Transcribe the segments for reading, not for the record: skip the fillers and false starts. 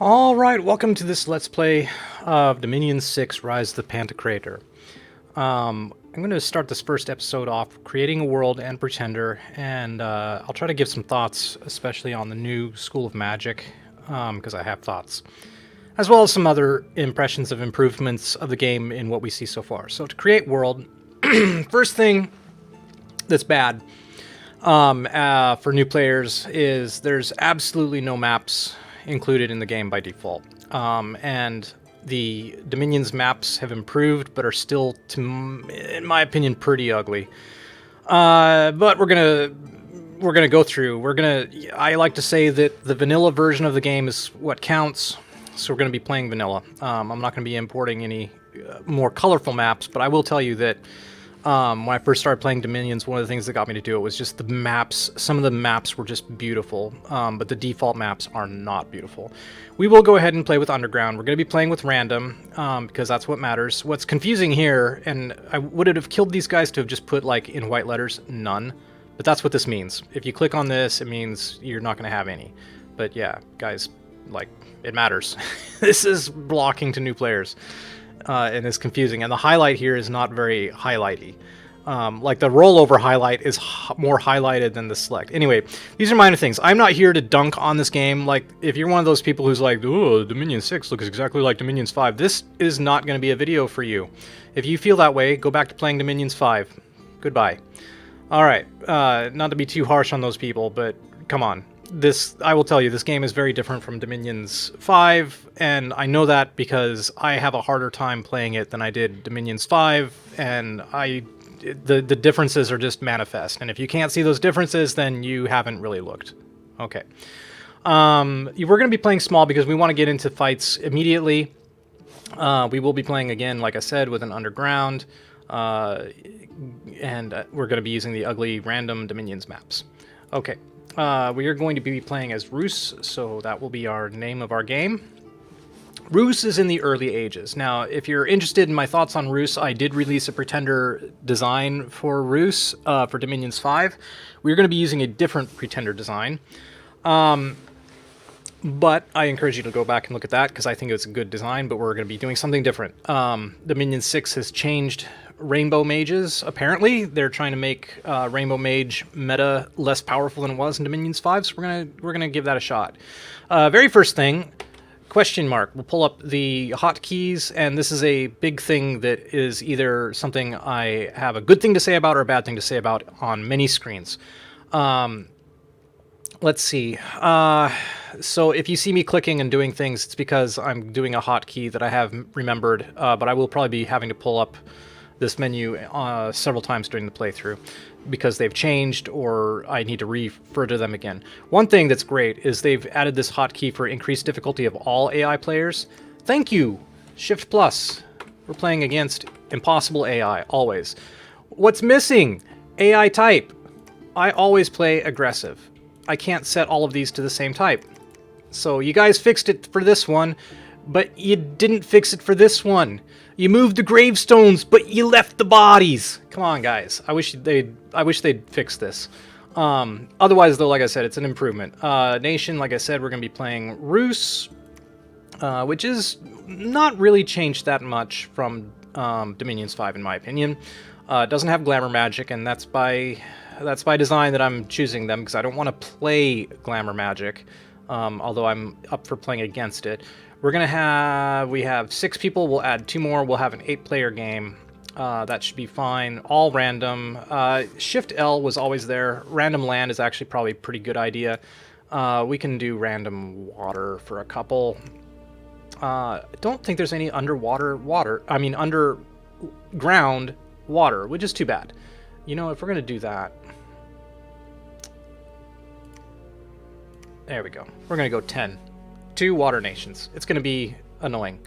Alright, welcome to this Let's Play of Dominion 6 Rise of the Pantocrator. I'm going to start this first episode off creating a world and pretender, and I'll try to give some thoughts, especially on the new School of Magic, because I have thoughts, as well as some other impressions of improvements of the game in what we see so far. So to create world, first thing that's bad for new players is there's absolutely no maps included in the game by default, and the Dominion's maps have improved but are still, in my opinion, pretty ugly. But we're gonna go through. I like to say that the vanilla version of the game is what counts, so we're gonna be playing vanilla. I'm not gonna be importing any more colorful maps, but I will tell you that when I first started playing Dominions, one of the things that got me to do it was just the maps. Some of the maps were just beautiful, but the default maps are not beautiful. We will go ahead and play with Underground. We're going to be playing with random, because that's what matters. What's confusing here, and would it have killed these guys to have just put, like, in white letters, none? But that's what this means. If you click on this, it means you're not going to have any. But yeah, guys, like, it matters. This is blocking to new players. And it's confusing, and the highlight here is not very highlighty. Like the rollover highlight is more highlighted than the select. Anyway, these are minor things. I'm not here to dunk on this game. Like, if you're one of those people who's like, "Oh, Dominion 6 looks exactly like Dominions 5," this is not going to be a video for you. If you feel that way, go back to playing Dominions 5. Goodbye. Alright, not to be too harsh on those people, but come on. I will tell you, this game is very different from Dominions 5, and I know that because I have a harder time playing it than I did Dominions 5, and the differences are just manifest. And if you can't see those differences, then you haven't really looked. Okay. We're going to be playing small because we want to get into fights immediately. We will be playing again, like I said, with an underground, and we're going to be using the ugly random Dominions maps. Okay. We are going to be playing as Rus, so that will be our name of our game. Rus is in the early ages. Now, if you're interested in my thoughts on Rus, I did release a pretender design for Rus for Dominions 5. We're going to be using a different pretender design. But I encourage you to go back and look at that, because I think it's a good design, but we're going to be doing something different. Dominion 6 has changed Rainbow Mages, apparently. They're trying to make Rainbow Mage meta less powerful than it was in Dominions 5, so we're gonna give that a shot. Very first thing, question mark. We'll pull up the hotkeys, and this is a big thing that is either something I have a good thing to say about or a bad thing to say about on many screens. Let's see. So if you see me clicking and doing things, it's because I'm doing a hotkey that I have remembered, but I will probably be having to pull up this menu several times during the playthrough because they've changed or I need to refer to them again. One thing that's great is they've added this hotkey for increased difficulty of all AI players. Thank you, Shift Plus. We're playing against impossible AI, always. What's missing? AI type. I always play aggressive. I can't set all of these to the same type. So you guys fixed it for this one, but you didn't fix it for this one. You moved the gravestones, but you left the bodies. Come on, guys. I wish they'd fix this. Otherwise, though, like I said, it's an improvement. Nation, like I said, we're going to be playing Rus, which is not really changed that much from Dominions 5, in my opinion. It doesn't have Glamour magic, and that's by design that I'm choosing them, because I don't want to play Glamour magic, although I'm up for playing against it. We have 6 people, we'll add 2 more, we'll have an 8-player game. That should be fine. All random. Shift L was always there. Random land is actually probably a pretty good idea. We can do random water for a couple. I don't think there's any underground water, which is too bad. You know, if we're going to do that... There we go. We're going to go 10. 2 water nations. It's going to be annoying.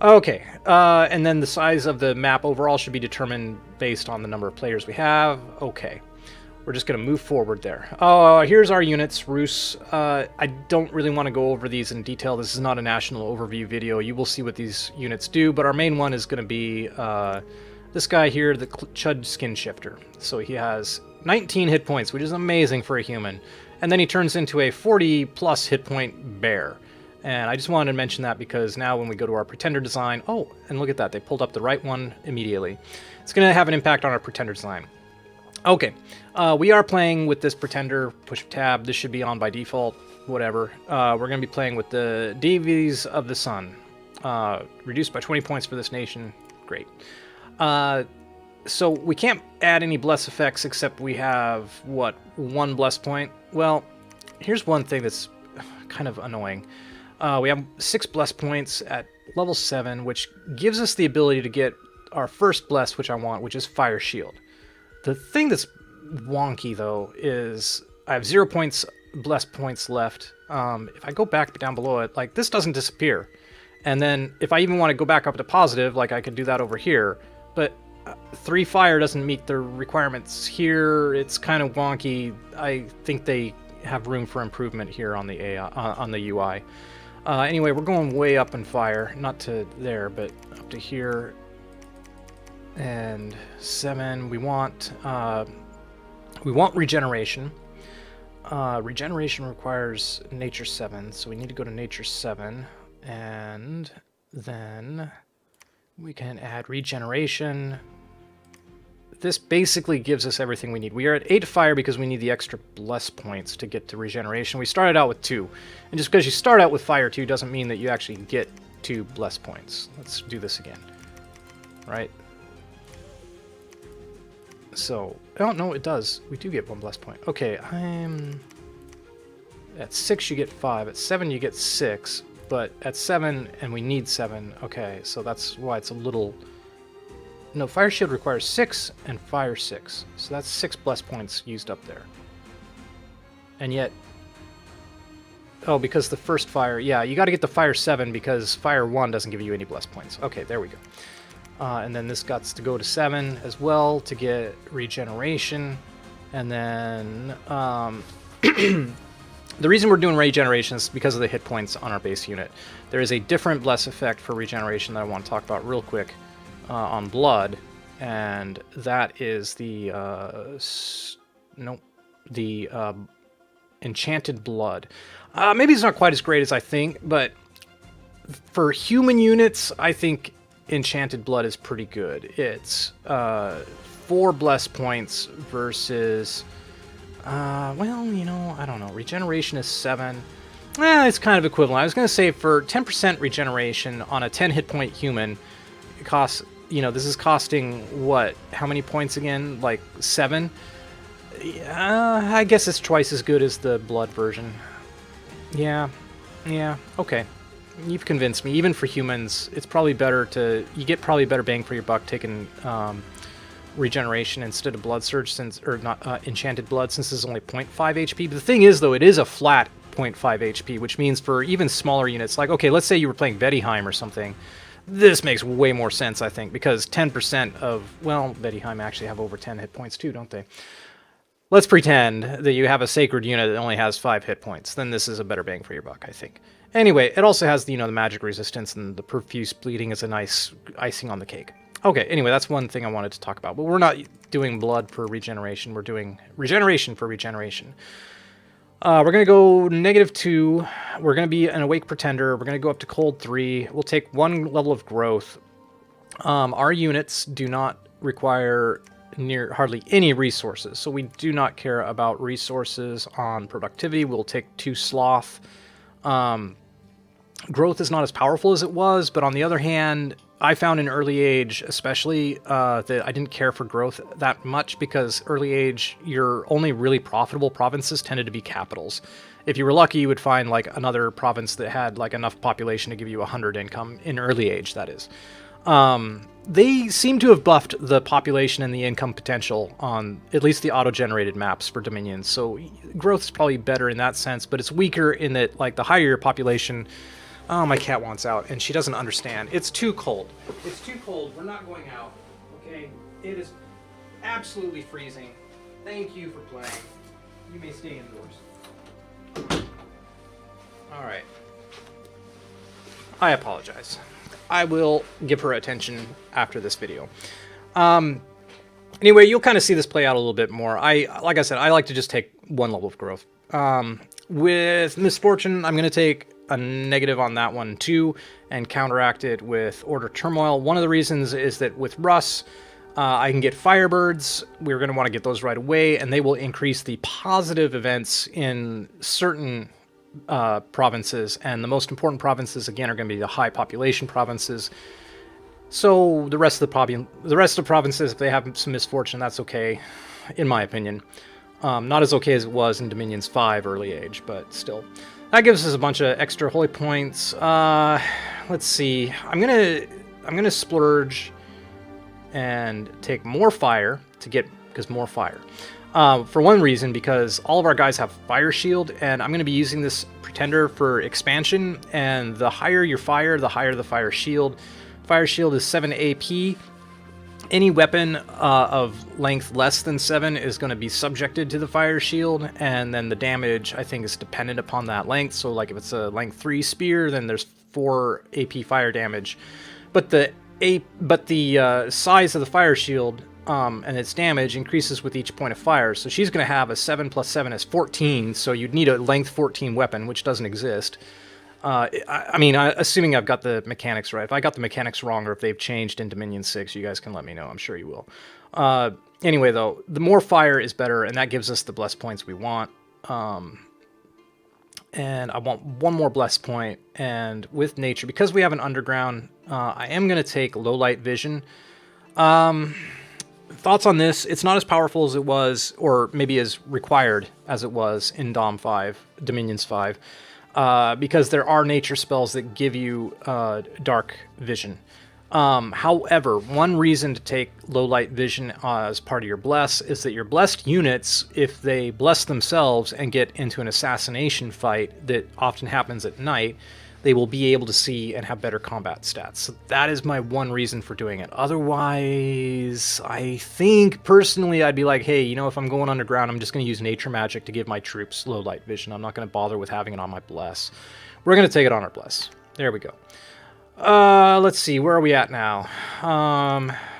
Okay, and then the size of the map overall should be determined based on the number of players we have. Okay, we're just going to move forward there. Here's our units, Rus. I don't really want to go over these in detail. This is not a national overview video. You will see what these units do, but our main one is going to be this guy here, the Chud Skin Shifter. So he has 19 hit points, which is amazing for a human. And then he turns into a 40-plus hit point bear. And I just wanted to mention that because now when we go to our pretender design, oh, and look at that, they pulled up the right one immediately. It's going to have an impact on our pretender design. Okay, we are playing with this pretender, push tab, this should be on by default, whatever. We're going to be playing with the deities of the sun. Reduced by 20 points for this nation, great. So we can't add any bless effects except we have, what, 1 bless point? Well, here's one thing that's kind of annoying. We have 6 bless points at level 7, which gives us the ability to get our first bless, which I want, which is Fire Shield. The thing that's wonky, though, is I have 0 points, bless points left. If I go back down below it, like, this doesn't disappear. And then if I even want to go back up to positive, like, I could do that over here. But 3 fire doesn't meet the requirements here. It's kind of wonky. I think they have room for improvement here on the AI, on the UI. Anyway, we're going way up in fire, not to there, but up to here. And 7, we want regeneration. Regeneration requires nature 7, so we need to go to nature 7, and then we can add regeneration. This basically gives us everything we need. We are at 8 fire because we need the extra bless points to get to regeneration. We started out with 2. And just because you start out with fire 2 doesn't mean that you actually get 2 bless points. Let's do this again. Right? So, oh no, it does. We do get 1 bless point. Okay, I'm... At 6 you get 5. At 7 you get 6. But at 7, and we need 7. Okay, so that's why it's a little... No, Fire Shield requires 6 and Fire 6. So that's 6 bless points used up there. And yet... Oh, because the first fire... Yeah, you gotta get the Fire 7 because Fire 1 doesn't give you any bless points. Okay, there we go. And then this got to go to 7 as well to get regeneration. And then... The reason we're doing regeneration is because of the hit points on our base unit. There is a different bless effect for regeneration that I want to talk about real quick. On blood, and that is the enchanted blood. Maybe it's not quite as great as I think, but for human units, I think enchanted blood is pretty good. It's 4 bless points versus well, you know, I don't know. Regeneration is 7. It's kind of equivalent. I was going to say for 10% regeneration on a 10 hit point human, it costs. You know, this is costing, what, how many points again? Like 7? I guess it's twice as good as the blood version. Yeah, okay. You've convinced me. Even for humans, it's probably better to... You get probably better bang for your buck taking regeneration instead of blood surge, since... Or not, enchanted blood, since this is only 0.5 HP. But the thing is, though, it is a flat 0.5 HP, which means for even smaller units, like, okay, let's say you were playing Vettiheim or something... This makes way more sense, I think, because 10% of... Well, Vettiheim actually have over 10 hit points too, don't they? Let's pretend that you have a sacred unit that only has 5 hit points. Then this is a better bang for your buck, I think. Anyway, it also has, you know, the magic resistance, and the profuse bleeding is a nice icing on the cake. Okay, anyway, that's one thing I wanted to talk about. But we're not doing blood for regeneration. We're doing regeneration for regeneration. We're going to go -2. We're going to be an Awake Pretender. We're going to go up to Cold 3. We'll take 1 level of growth. Our units do not require hardly any resources, so we do not care about resources on productivity. We'll take 2 Sloth. Growth is not as powerful as it was, but on the other hand, I found in early age, especially, that I didn't care for growth that much because early age, your only really profitable provinces tended to be capitals. If you were lucky, you would find like another province that had like enough population to give you 100 income in early age, that is. They seem to have buffed the population and the income potential on at least the auto-generated maps for Dominions. So growth is probably better in that sense, but it's weaker in that like the higher your population... Oh, my cat wants out, and she doesn't understand. It's too cold. It's too cold. We're not going out, okay? It is absolutely freezing. Thank you for playing. You may stay indoors. All right. I apologize. I will give her attention after this video. Anyway, you'll kind of see this play out a little bit more. Like I said, I like to just take 1 level of growth. With Misfortune, I'm going to take a negative on that one too, and counteract it with Order Turmoil. One of the reasons is that with Rus, I can get Firebirds. We're going to want to get those right away, and they will increase the positive events in certain provinces, and the most important provinces, again, are going to be the high population provinces. So the rest of the provinces, if they have some misfortune, that's okay, in my opinion. Not as okay as it was in Dominions 5 early age, but still. That gives us a bunch of extra holy points. Let's see. I'm gonna splurge and take more fire to get, because more fire. For one reason, because all of our guys have fire shield, and I'm going to be using this pretender for expansion, and the higher your fire, the higher the fire shield. Fire shield is 7 AP. Any weapon of length less than 7 is going to be subjected to the fire shield, and then the damage, I think, is dependent upon that length. So like if it's a length 3 spear, then there's 4 AP fire damage. But the size of the fire shield and its damage increases with each point of fire. So she's going to have a 7 plus 7 is 14, so you'd need a length 14 weapon, which doesn't exist. I mean, assuming I've got the mechanics right. If I got the mechanics wrong, or if they've changed in Dominion 6, you guys can let me know. I'm sure you will. Anyway, though, the more fire is better, and that gives us the bless points we want. And I want one more bless point. And with nature, because we have an underground, I am going to take low light vision. Thoughts on this? It's not as powerful as it was, or maybe as required as it was in Dominions 5. Because there are nature spells that give you dark vision. However, one reason to take low light vision as part of your bless is that your blessed units, if they bless themselves and get into an assassination fight that often happens at night, they will be able to see and have better combat stats. So that is my one reason for doing it. Otherwise, I think personally I'd be like, hey, you know, if I'm going underground, I'm just going to use nature magic to give my troops low light vision. I'm not going to bother with having it on my bless. We're going to take it on our bless. There we go. Let's see, where are we at now?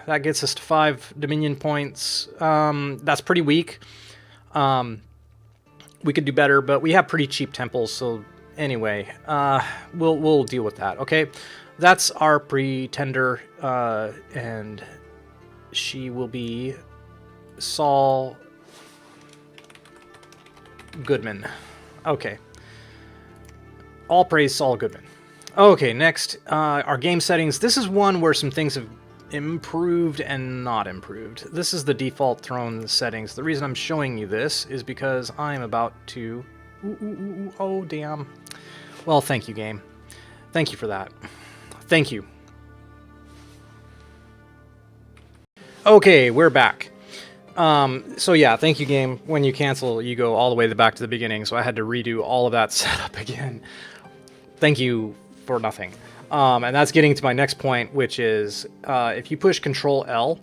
That gets us to 5 Dominion points. That's pretty weak. We could do better, but we have pretty cheap temples, so anyway, we'll deal with that, okay? That's our pretender, and she will be Saule Goodman. Okay. All praise Saule Goodman. Okay, next, our game settings. This is one where some things have improved and not improved. This is the default throne settings. The reason I'm showing you this is because I'm about to... oh, damn. Well, thank you, game. Thank you for that. Thank you. Okay, we're back. So yeah, thank you, game. When you cancel, you go all the way back to the beginning, so I had to redo all of that setup again. Thank you for nothing. And that's getting to my next point, which is if you push Control L,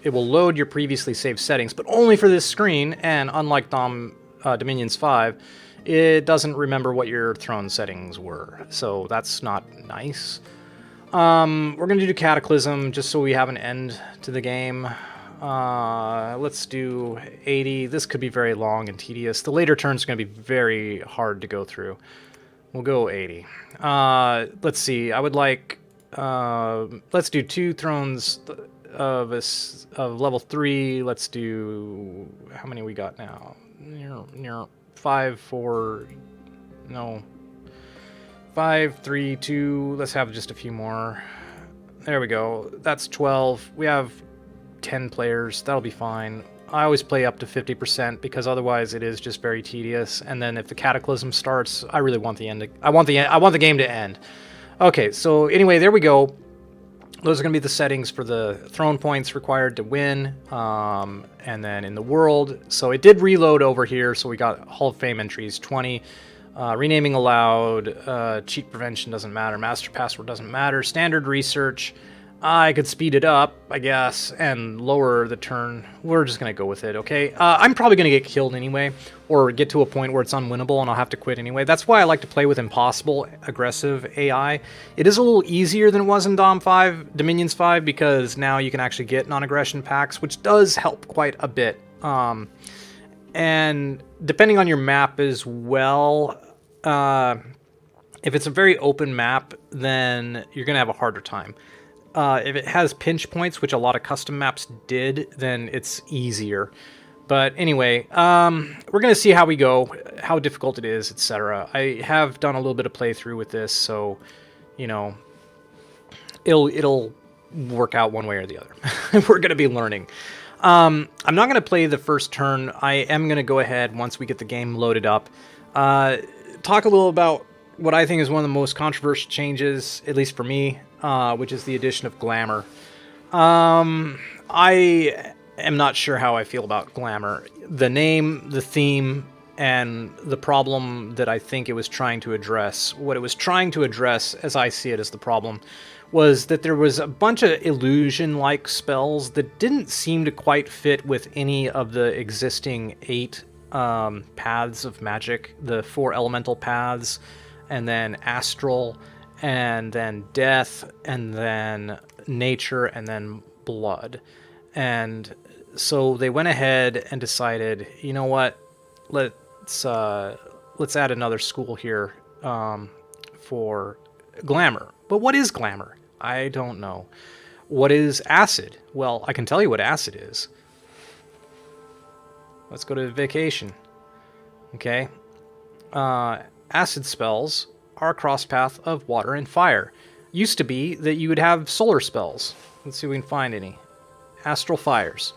it will load your previously saved settings, but only for this screen, and unlike Dominions 5, it doesn't remember what your throne settings were, so that's not nice. We're going to do Cataclysm just so we have an end to the game. Let's do 80. This could be very long and tedious. The later turns are going to be very hard to go through. We'll go 80. Let's see. I would like... let's do 2 thrones of level 3. Let's do... How many we got now? 5, 4... No. 5, 3, 2... Let's have just a few more. There we go. That's 12. We have 10 players. That'll be fine. I always play up to 50% because otherwise it is just very tedious. And then if the Cataclysm starts, I really want the end. I want the game to end. Okay, so anyway, there we go. Those are going to be the settings for the throne points required to win. And then in the world, so it did reload over here. So we got Hall of Fame entries 20. Renaming allowed. Cheat prevention doesn't matter. Master password doesn't matter. Standard research. I could speed it up, I guess, and lower the turn. We're just going to go with it, okay? I'm probably going to get killed anyway, or get to a point where it's unwinnable and I'll have to quit anyway. That's why I like to play with impossible, aggressive AI. It is a little easier than it was in Dominions 5, because now you can actually get non-aggression packs, which does help quite a bit. And depending on your map as well, If it's a very open map, then you're going to have a harder time. If it has pinch points, which a lot of custom maps did, then it's easier. But anyway, we're going to see how we go, how difficult it is, etc. I have done a little bit of playthrough with this, so, you know, it'll work out one way or the other. We're going to be learning. I'm not going to play the first turn. I am going to go ahead, once we get the game loaded up, talk a little about what I think is one of the most controversial changes, at least for me, which is the addition of Glamour. I am not sure how I feel about Glamour. The name, the theme, and the problem that I think it was trying to address. What it was trying to address, as I see it as the problem, was that there was a bunch of illusion-like spells that didn't seem to quite fit with any of the existing 8 paths of magic. The 4 elemental paths, and then astral, and then death, and then nature, and then blood. And so they went ahead and decided, you know what, let's add another school here for Glamour. But what is Glamour? I don't know. What is acid? Well, I can tell you what acid is. Let's go to vacation. Okay. Acid spells are a cross path of water and fire. Used to be that you would have solar spells. Let's see if we can find any. Astral fires,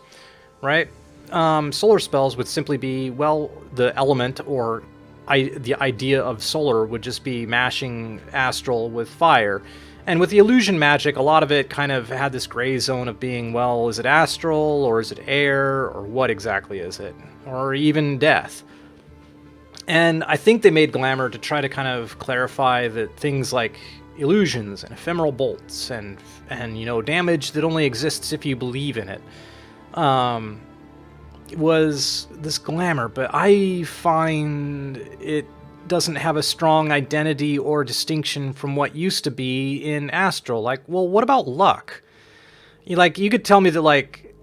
right? Solar spells would simply be, well, the element or the idea of solar would just be mashing astral with fire. And with the illusion magic, a lot of it kind of had this gray zone of being, well, is it astral or is it air or what exactly is it? Or even death. And I think they made Glamour to try to kind of clarify that things like illusions and ephemeral bolts and you know, damage that only exists if you believe in it, was this Glamour. But I find it doesn't have a strong identity or distinction from what used to be in Astral. Like, well, what about luck? You could tell me that, like,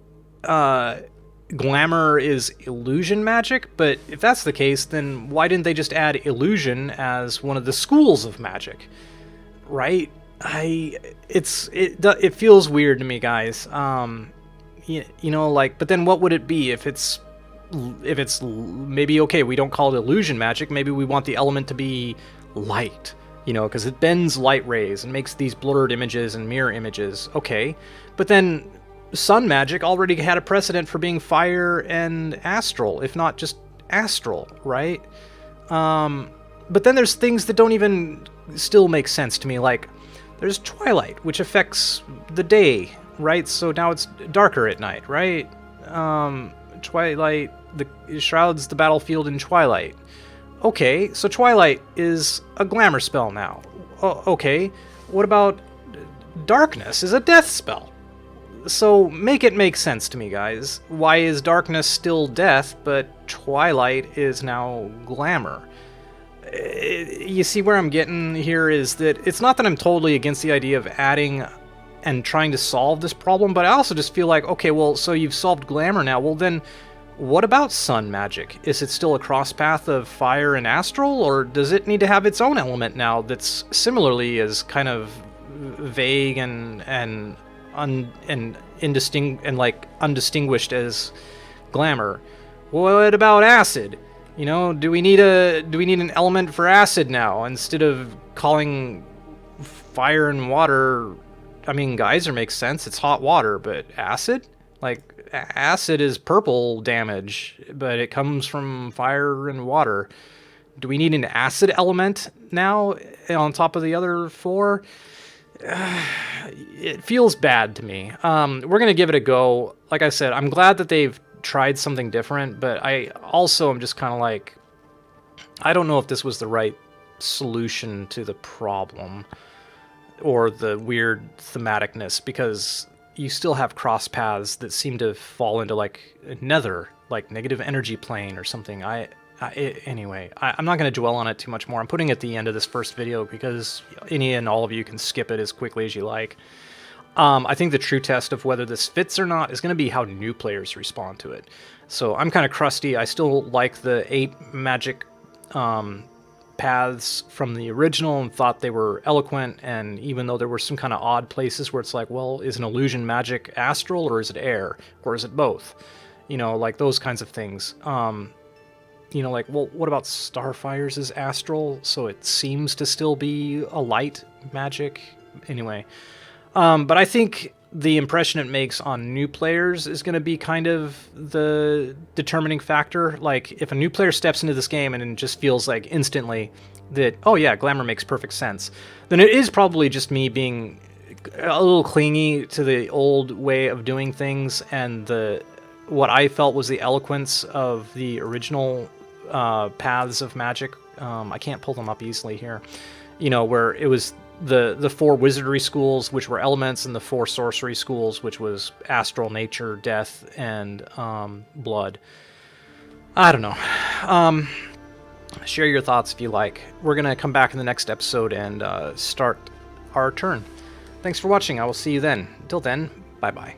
Glamour is illusion magic, but if that's the case, then why didn't they just add illusion as one of the schools of magic? Right? It feels weird to me, guys. You know, like, but then what would it be if it's maybe, okay, we don't call it illusion magic, maybe we want the element to be light, you know, because it bends light rays and makes these blurred images and mirror images. Okay, but then sun magic already had a precedent for being fire and astral, if not just astral, right? But then there's things that don't even still make sense to me, like there's twilight, which affects the day, right? So now it's darker at night, right? Twilight, it shrouds the battlefield in twilight. Okay, so twilight is a Glamour spell now. Okay, what about darkness is a death spell? So make it make sense to me, guys. Why is darkness still death, but twilight is now Glamour? You see where I'm getting here is that it's not that I'm totally against the idea of adding and trying to solve this problem, but I also just feel like, okay, well, so you've solved Glamour now, well then, what about sun magic? Is it still a cross path of fire and astral, or does it need to have its own element now that's similarly as kind of vague and undistinguished as Glamour? What about acid? You know, do we need an element for acid now instead of calling fire and water? I mean, geyser makes sense, it's hot water, but acid? Like, acid is purple damage, but it comes from fire and water. Do we need an acid element now on top of the other 4? It feels bad to me. We're going to give it a go. Like I said, I'm glad that they've tried something different, but I also am just kind of like, I don't know if this was the right solution to the problem or the weird thematicness, because you still have cross paths that seem to fall into like nether, like negative energy plane or something. Anyway, I'm not going to dwell on it too much more. I'm putting it at the end of this first video because any and all of you can skip it as quickly as you like. I think the true test of whether this fits or not is going to be how new players respond to it. So I'm kind of crusty. I still like the 8 magic paths from the original and thought they were eloquent, and even though there were some kind of odd places where it's like, well, is an illusion magic astral, or is it air, or is it both? You know, like those kinds of things. You know, like, well, what about Starfire's is astral, so it seems to still be a light magic? Anyway. But I think the impression it makes on new players is going to be kind of the determining factor. Like, if a new player steps into this game and it just feels like instantly that, oh yeah, Glamour makes perfect sense, then it is probably just me being a little clingy to the old way of doing things, and what I felt was the eloquence of the original paths of magic. I can't pull them up easily here. You know, where it was the 4 wizardry schools, which were elements, and the 4 sorcery schools, which was astral, nature, death, and blood. I don't know. Share your thoughts if you like. We're going to come back in the next episode and start our turn. Thanks for watching. I will see you then. Until then, bye-bye.